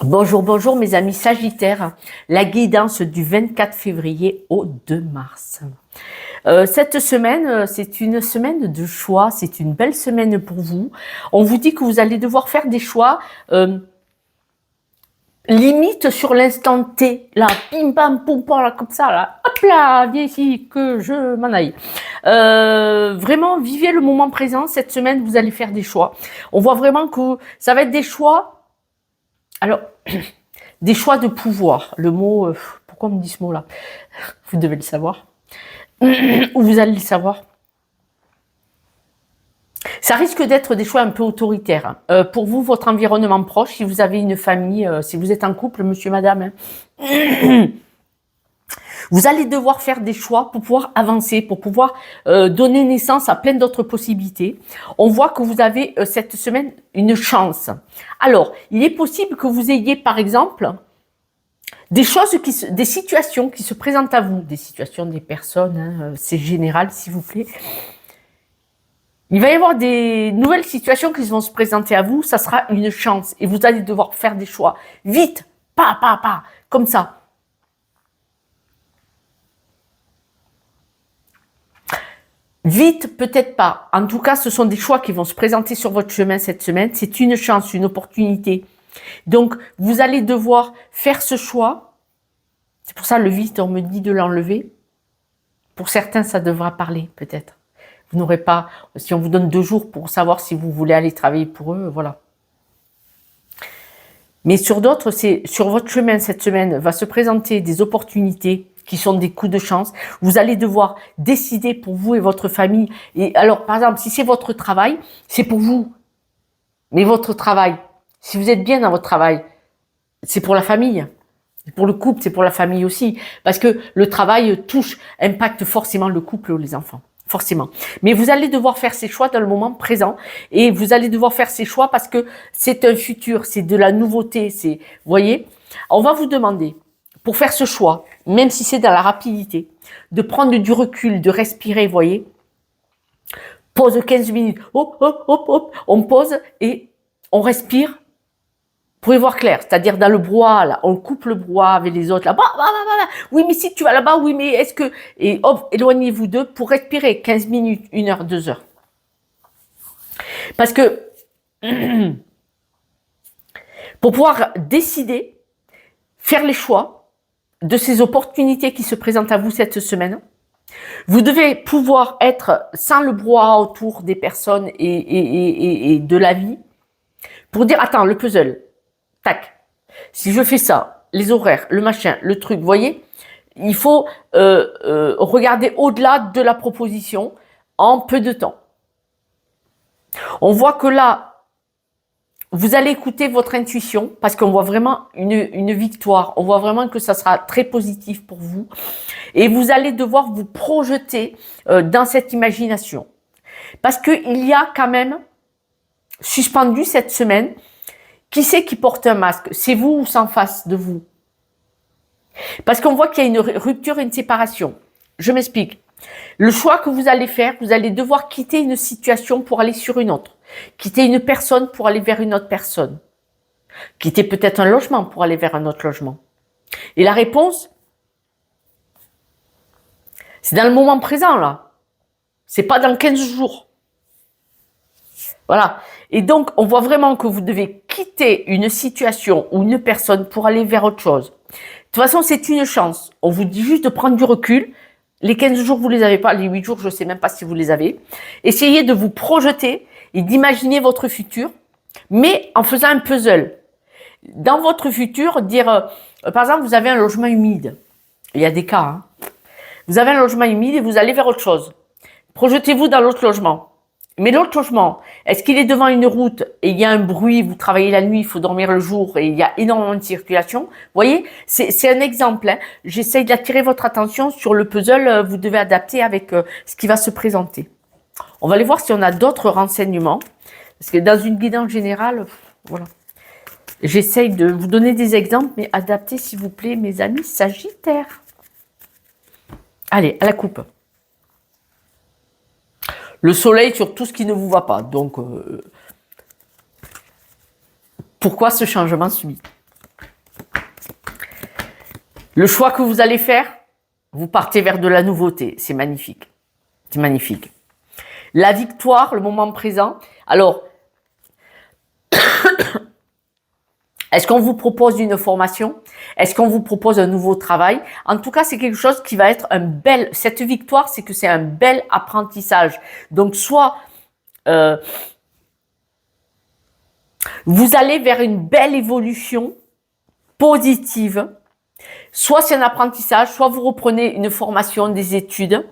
Bonjour, bonjour mes amis Sagittaires, la guidance du 24 février au 2 mars. Cette semaine, c'est une semaine de choix, c'est une belle semaine pour vous. On vous dit que vous allez devoir faire des choix limite sur l'instant T, là, pim pam poum pam, là, comme ça, là, hop là, viens ici, que je m'en aille. Vraiment, vivez le moment présent, cette semaine, vous allez faire des choix. On voit vraiment que ça va être des choix, alors... Des choix de pouvoir. Le mot, pourquoi on me dit ce mot-là? Vous devez le savoir. Ou vous allez le savoir. Ça risque d'être des choix un peu autoritaires. Pour vous, votre environnement proche, si vous avez une famille, si vous êtes en couple, monsieur, madame, hein, vous allez devoir faire des choix pour pouvoir avancer, pour pouvoir donner naissance à plein d'autres possibilités. On voit que vous avez cette semaine une chance. Alors, il est possible que vous ayez, par exemple, des choses, des situations qui se présentent à vous, des situations, des personnes, hein, c'est général, s'il vous plaît. Il va y avoir des nouvelles situations qui vont se présenter à vous, ça sera une chance et vous allez devoir faire des choix. Vite, pas, comme ça. Vite, peut-être pas. En tout cas, ce sont des choix qui vont se présenter sur votre chemin cette semaine. C'est une chance, une opportunité. Donc, vous allez devoir faire ce choix. C'est pour ça, le vite, on me dit de l'enlever. Pour certains, ça devra parler, peut-être. Vous n'aurez pas, si on vous donne 2 jours pour savoir si vous voulez aller travailler pour eux, voilà. Mais sur d'autres, c'est sur votre chemin cette semaine, va se présenter des opportunités qui sont des coups de chance. Vous allez devoir décider pour vous et votre famille. Et alors, par exemple, si c'est votre travail, c'est pour vous. Mais votre travail, si vous êtes bien dans votre travail, c'est pour la famille. Pour le couple, c'est pour la famille aussi. Parce que le travail impacte forcément le couple ou les enfants. Forcément. Mais vous allez devoir faire ces choix dans le moment présent. Et vous allez devoir faire ces choix parce que c'est un futur, c'est de la nouveauté. Vous voyez, on va vous demander, pour faire ce choix, même si c'est dans la rapidité, de prendre du recul, de respirer, vous voyez. Pause 15 minutes. Hop, hop, hop, hop. On pose et on respire. Pour y voir clair, c'est-à-dire dans le brouhaha, là, on coupe le brouhaha avec les autres, là, oui, mais si tu vas là-bas, oui, mais est-ce que, et hop, éloignez-vous d'eux pour respirer 15 minutes, 1 heure, 2 heures. Parce que, pour pouvoir décider, faire les choix de ces opportunités qui se présentent à vous cette semaine, vous devez pouvoir être sans le brouhaha autour des personnes et de la vie, pour dire, attends, le puzzle, tac, si je fais ça, les horaires, le machin, le truc, vous voyez, il faut regarder au-delà de la proposition en peu de temps. On voit que là, vous allez écouter votre intuition parce qu'on voit vraiment une victoire. On voit vraiment que ça sera très positif pour vous. Et vous allez devoir vous projeter dans cette imagination. Parce qu'il y a quand même suspendu cette semaine. Qui c'est qui porte un masque? C'est vous ou c'est en face de vous? Parce qu'on voit qu'il y a une rupture et une séparation. Je m'explique. Le choix que vous allez faire, vous allez devoir quitter une situation pour aller sur une autre. Quitter une personne pour aller vers une autre personne. Quitter peut-être un logement pour aller vers un autre logement. Et la réponse, c'est dans le moment présent, là. C'est pas dans 15 jours. Voilà. Et donc, on voit vraiment que vous devez quitter une situation ou une personne pour aller vers autre chose. De toute façon, c'est une chance. On vous dit juste de prendre du recul. Les 15 jours, vous les avez pas. Les 8 jours, je ne sais même pas si vous les avez. Essayez de vous projeter et d'imaginer votre futur, mais en faisant un puzzle. Dans votre futur, dire, par exemple, vous avez un logement humide. Il y a des cas. Hein. Vous avez un logement humide et vous allez vers autre chose. Projetez-vous dans l'autre logement. Mais l'autre logement, est-ce qu'il est devant une route et il y a un bruit, vous travaillez la nuit, il faut dormir le jour et il y a énormément de circulation? Vous voyez, c'est un exemple. Hein. J'essaye d'attirer votre attention sur le puzzle, vous devez adapter avec ce qui va se présenter. On va aller voir si on a d'autres renseignements. Parce que dans une guidance générale, voilà. J'essaye de vous donner des exemples, mais adaptez s'il vous plaît, mes amis Sagittaires. Allez, à la coupe. Le soleil sur tout ce qui ne vous va pas. Donc, pourquoi ce changement subit? Le choix que vous allez faire, vous partez vers de la nouveauté. C'est magnifique. C'est magnifique. La victoire, le moment présent. Alors, est-ce qu'on vous propose une formation? Est-ce qu'on vous propose un nouveau travail? En tout cas, c'est quelque chose qui va être cette victoire, c'est que c'est un bel apprentissage. Donc, soit vous allez vers une belle évolution positive, soit c'est un apprentissage, soit vous reprenez une formation, des études,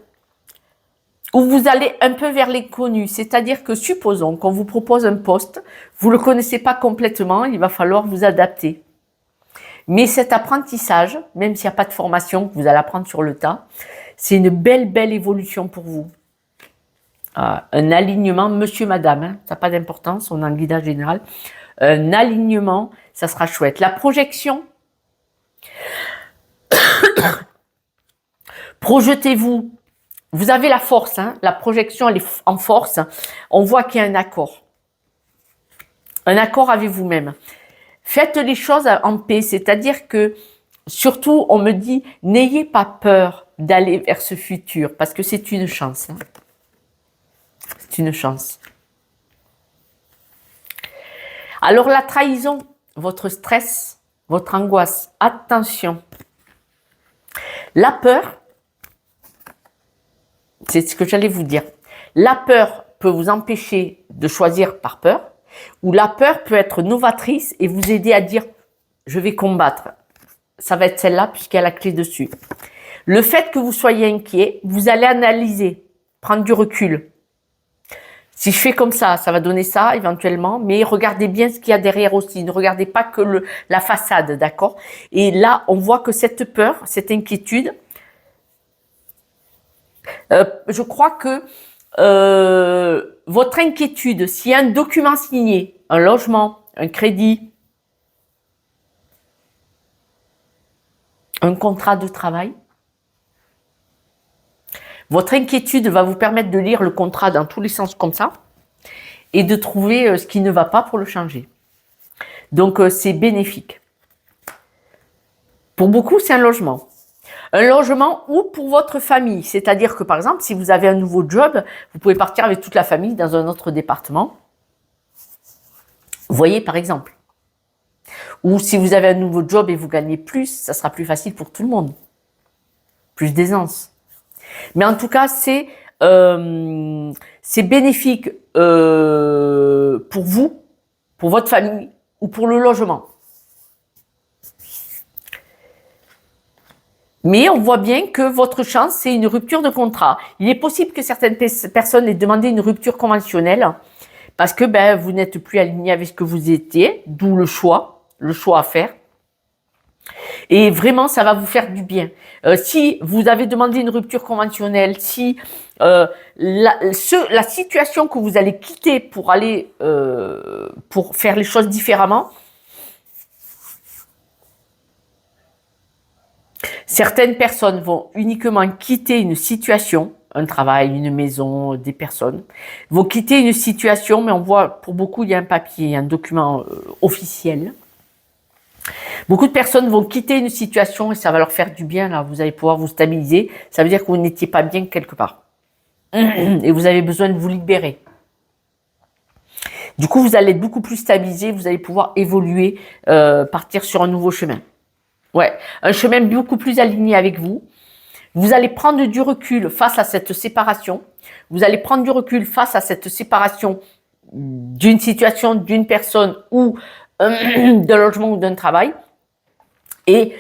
ou vous allez un peu vers l'inconnu. C'est-à-dire que supposons qu'on vous propose un poste, vous ne le connaissez pas complètement, il va falloir vous adapter. Mais cet apprentissage, même s'il n'y a pas de formation, que vous allez apprendre sur le tas, c'est une belle évolution pour vous. Un alignement, monsieur, madame, hein, ça n'a pas d'importance, on est en guidage général. Un alignement, ça sera chouette. La projection, projetez-vous. Vous avez la force, hein, la projection, elle est en force. On voit qu'il y a un accord. Un accord avec vous-même. Faites les choses en paix, c'est-à-dire que, surtout, on me dit, n'ayez pas peur d'aller vers ce futur, parce que c'est une chance. Hein. C'est une chance. Alors la trahison, votre stress, votre angoisse, attention. La peur, c'est ce que j'allais vous dire. La peur peut vous empêcher de choisir par peur, ou la peur peut être novatrice et vous aider à dire « je vais combattre ». Ça va être celle-là puisqu'il y a la clé dessus. Le fait que vous soyez inquiet, vous allez analyser, prendre du recul. Si je fais comme ça, ça va donner ça éventuellement, mais regardez bien ce qu'il y a derrière aussi. Ne regardez pas que la façade, d'accord? Et là, on voit que cette peur, cette inquiétude, je crois que votre inquiétude, s'il y a un document signé, un logement, un crédit, un contrat de travail, votre inquiétude va vous permettre de lire le contrat dans tous les sens comme ça et de trouver ce qui ne va pas pour le changer. Donc, c'est bénéfique. Pour beaucoup, c'est un logement. Un logement ou pour votre famille. C'est-à-dire que, par exemple, si vous avez un nouveau job, vous pouvez partir avec toute la famille dans un autre département. Vous voyez, par exemple. Ou si vous avez un nouveau job et vous gagnez plus, ça sera plus facile pour tout le monde. Plus d'aisance. Mais en tout cas, c'est bénéfique pour vous, pour votre famille ou pour le logement. Mais on voit bien que votre chance, c'est une rupture de contrat. Il est possible que certaines personnes aient demandé une rupture conventionnelle parce que vous n'êtes plus aligné avec ce que vous étiez, d'où le choix à faire. Et vraiment, ça va vous faire du bien. Si vous avez demandé une rupture conventionnelle, si la situation que vous allez quitter pour aller pour faire les choses différemment, certaines personnes vont uniquement quitter une situation, un travail, une maison, des personnes, vont quitter une situation, mais on voit pour beaucoup, il y a un papier, un document officiel. Beaucoup de personnes vont quitter une situation et ça va leur faire du bien, là. Vous allez pouvoir vous stabiliser. Ça veut dire que vous n'étiez pas bien quelque part. Et vous avez besoin de vous libérer. Du coup, vous allez être beaucoup plus stabilisé, vous allez pouvoir évoluer, partir sur un nouveau chemin. Ouais, un chemin beaucoup plus aligné avec vous. Vous allez prendre du recul face à cette séparation. Vous allez prendre du recul face à cette séparation d'une situation, d'une personne ou d'un logement ou d'un travail. Et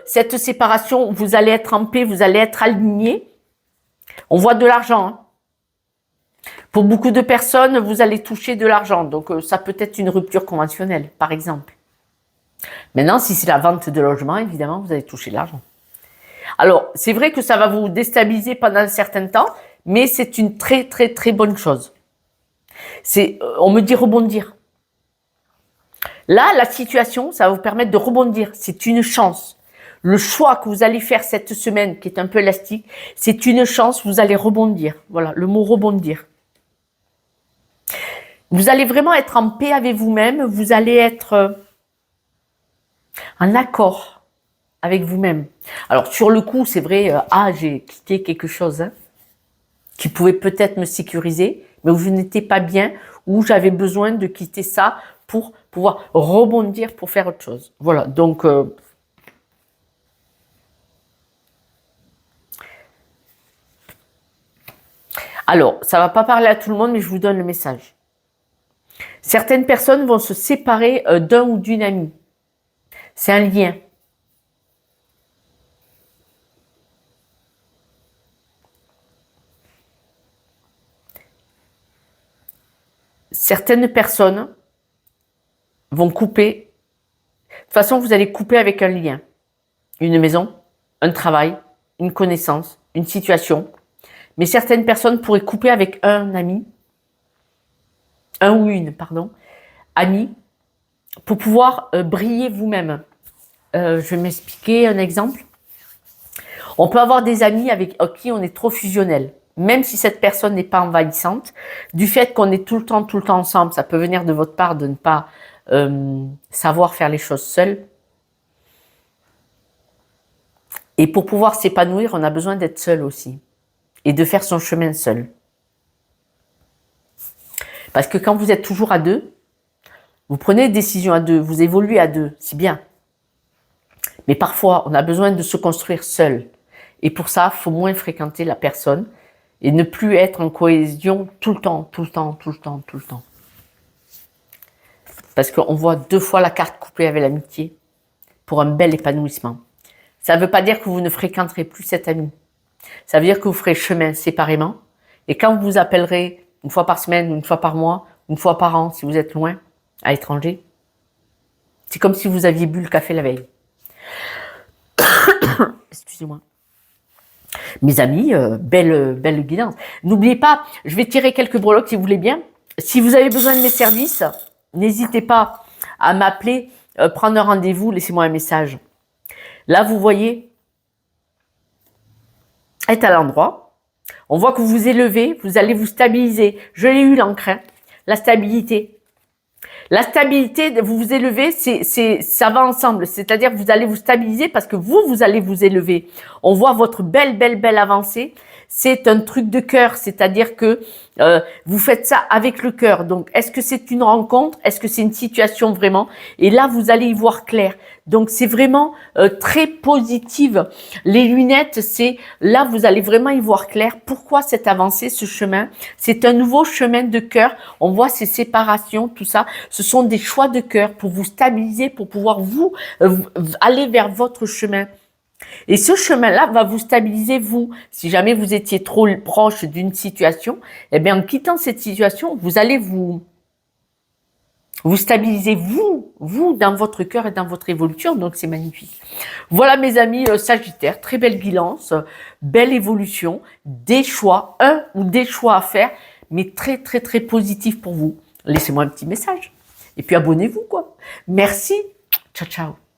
cette séparation, vous allez être en paix, vous allez être aligné. On voit de l'argent. Hein. Pour beaucoup de personnes, vous allez toucher de l'argent. Donc, ça peut être une rupture conventionnelle, par exemple. Maintenant, si c'est la vente de logement, évidemment, vous allez toucher de l'argent. Alors, c'est vrai que ça va vous déstabiliser pendant un certain temps, mais c'est une très, très, très bonne chose. On me dit rebondir. Là, la situation, ça va vous permettre de rebondir. C'est une chance. Le choix que vous allez faire cette semaine, qui est un peu élastique, c'est une chance, vous allez rebondir. Voilà, le mot rebondir. Vous allez vraiment être en paix avec vous-même, vous allez être en accord. avec vous-même. Alors, sur le coup, c'est vrai, j'ai quitté quelque chose hein, qui pouvait peut-être me sécuriser, mais où je n'étais pas bien, où j'avais besoin de quitter ça pour pouvoir rebondir pour faire autre chose. Voilà, donc... alors, ça ne va pas parler à tout le monde, mais je vous donne le message. Certaines personnes vont se séparer d'un ou d'une amie. C'est un lien. Certaines personnes vont couper. De toute façon, vous allez couper avec un lien. Une maison, un travail, une connaissance, une situation. Mais certaines personnes pourraient couper avec un ami, un ou une, pardon, ami, pour pouvoir briller vous-même. Je vais m'expliquer un exemple. On peut avoir des amis avec qui on est trop fusionnel. Même si cette personne n'est pas envahissante, du fait qu'on est tout le temps ensemble, ça peut venir de votre part de ne pas savoir faire les choses seul. Et pour pouvoir s'épanouir, on a besoin d'être seul aussi. Et de faire son chemin seul. Parce que quand vous êtes toujours à deux, vous prenez des décisions à deux, vous évoluez à deux, c'est bien. Mais parfois, on a besoin de se construire seul. Et pour ça, il faut moins fréquenter la personne et ne plus être en cohésion tout le temps. Parce qu'on voit 2 fois la carte coupée avec l'amitié pour un bel épanouissement. Ça ne veut pas dire que vous ne fréquenterez plus cet ami. Ça veut dire que vous ferez chemin séparément. Et quand vous vous appellerez une fois par semaine, une fois par mois, une fois par an, si vous êtes loin, à l'étranger, c'est comme si vous aviez bu le café la veille. Excusez-moi. Mes amis, belle guidance. N'oubliez pas, je vais tirer quelques breloques si vous voulez bien. Si vous avez besoin de mes services, n'hésitez pas à m'appeler, prendre un rendez-vous, laissez-moi un message. Là, vous voyez, être à l'endroit. On voit que vous vous élevez, vous allez vous stabiliser. Je l'ai eu l'encre, hein. La stabilité. La stabilité, vous vous élevez, ça va ensemble. C'est-à-dire que vous allez vous stabiliser parce que vous allez vous élever. On voit votre belle avancée. C'est un truc de cœur, c'est-à-dire que vous faites ça avec le cœur. Donc, est-ce que c'est une rencontre? Est-ce que c'est une situation vraiment? Et là, vous allez y voir clair. Donc, c'est vraiment très positive. Les lunettes, c'est là, vous allez vraiment y voir clair. Pourquoi cette avancée, ce chemin? C'est un nouveau chemin de cœur. On voit ces séparations, tout ça. Ce sont des choix de cœur pour vous stabiliser, pour pouvoir vous aller vers votre chemin. Et ce chemin-là va vous stabiliser vous. Si jamais vous étiez trop proche d'une situation, eh bien, en quittant cette situation, vous allez vous stabiliser vous dans votre cœur et dans votre évolution. Donc, c'est magnifique. Voilà, mes amis Sagittaires, très belle guidance, belle évolution, des choix, un ou des choix à faire, mais très positif pour vous. Laissez-moi un petit message. Et puis, abonnez-vous, quoi. Merci. Ciao, ciao.